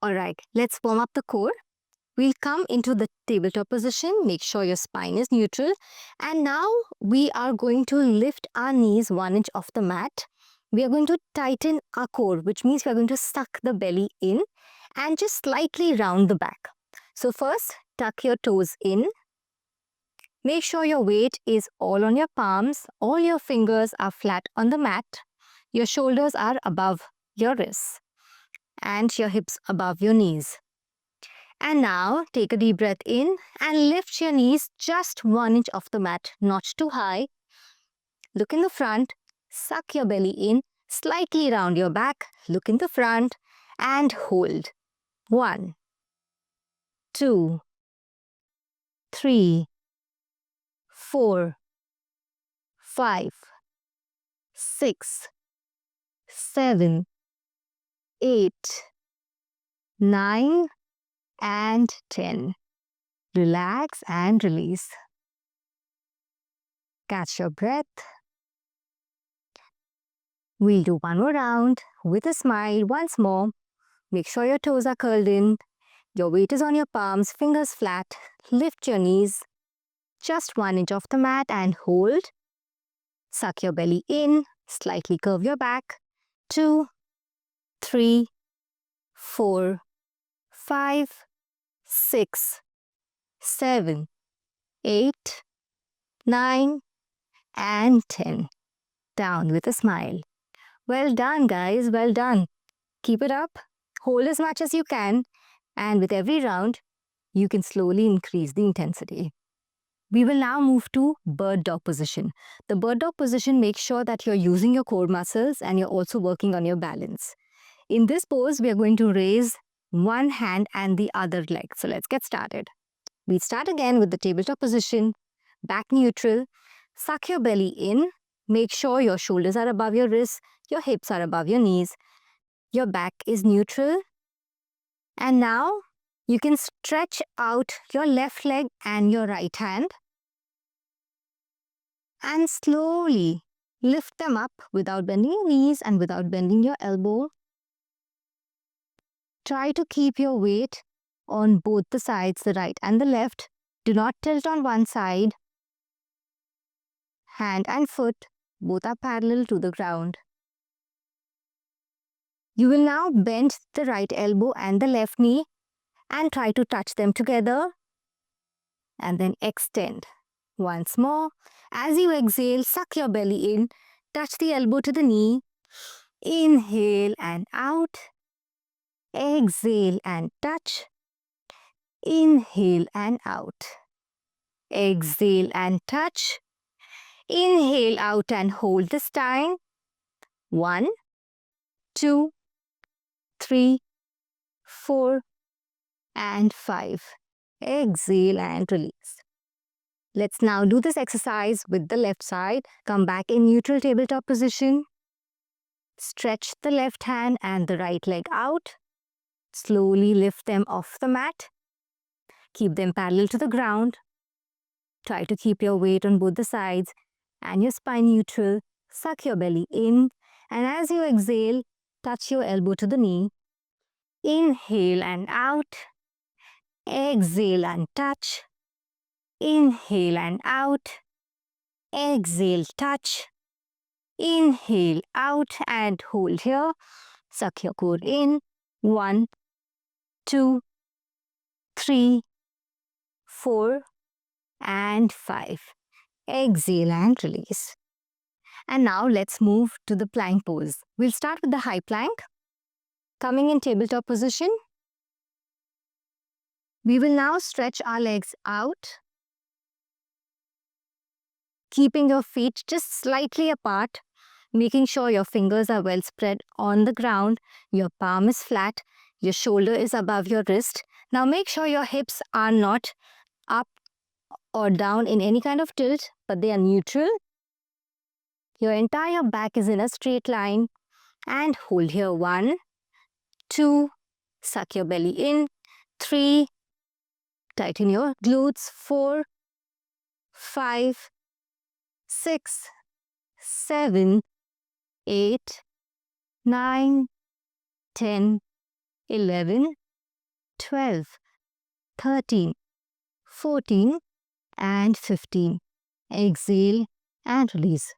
Alright, let's warm up the core. We'll come into the tabletop position. Make sure your spine is neutral. And now we are going to lift our knees 1 inch off the mat. We are going to tighten our core, which means we are going to suck the belly in and just slightly round the back. So first, tuck your toes in. Make sure your weight is all on your palms. All your fingers are flat on the mat. Your shoulders are above your wrists and your hips above your knees. And now take a deep breath in and lift your knees just 1 inch off the mat, not too high. Look in the front, suck your belly in, slightly round your back, look in the front and hold. 1, 2, 3, 4, 5, 6, 7, 8, 9 and 10. Relax and release. Catch your breath. We'll do one more round with a smile once more. Make sure your toes are curled in. Your weight is on your palms, fingers flat. Lift your knees just 1 inch off the mat and hold. Suck your belly in, slightly curve your back. 2, 3, 4, 5, 6, 7, 8, 9 and 10. Down with a smile. Well done, guys. Well done. Keep it up. Hold as much as you can. And with every round, you can slowly increase the intensity. We will now move to bird dog position. The bird dog position makes sure that you're using your core muscles and you're also working on your balance. In this pose, we are going to raise one hand and the other leg. So let's get started. We start again with the tabletop position. Back neutral. Suck your belly in. Make sure your shoulders are above your wrists. Your hips are above your knees. Your back is neutral. And now you can stretch out your left leg and your right hand and slowly lift them up without bending your knees and without bending your elbow. Try to keep your weight on both the sides, the right and the left. Do not tilt on one side. Hand and foot both are parallel to the ground. You will now bend the right elbow and the left knee and try to touch them together and then extend. Once more, as you exhale, suck your belly in, touch the elbow to the knee, inhale and out, exhale and touch, inhale and out, exhale and touch, inhale out and hold this time. 1, 2, 3, 4 and 5. Exhale and release. Let's now do this exercise with the left side. Come back in neutral tabletop position. Stretch the left hand and the right leg out. Slowly lift them off the mat. Keep them parallel to the ground. Try to keep your weight on both the sides and your spine neutral. Suck your belly in. And as you exhale, touch your elbow to the knee. Inhale and out. Exhale and touch. Inhale and out. Exhale, touch. Inhale out and hold here. Suck your core in. 1, 2, 3, 4 and 5. Exhale and release. And now let's move to the plank pose. We'll start with the high plank. Coming in tabletop position. We will now stretch our legs out. Keeping your feet just slightly apart, making sure your fingers are well spread on the ground, your palm is flat, your shoulder is above your wrist. Now make sure your hips are not up or down in any kind of tilt, but they are neutral. Your entire back is in a straight line and hold here. 1, 2, suck your belly in, 3, tighten your glutes, 4, 5, 6, 7, 8, 9, 10, 11, 12, 13, 14 and 15. Exhale and release.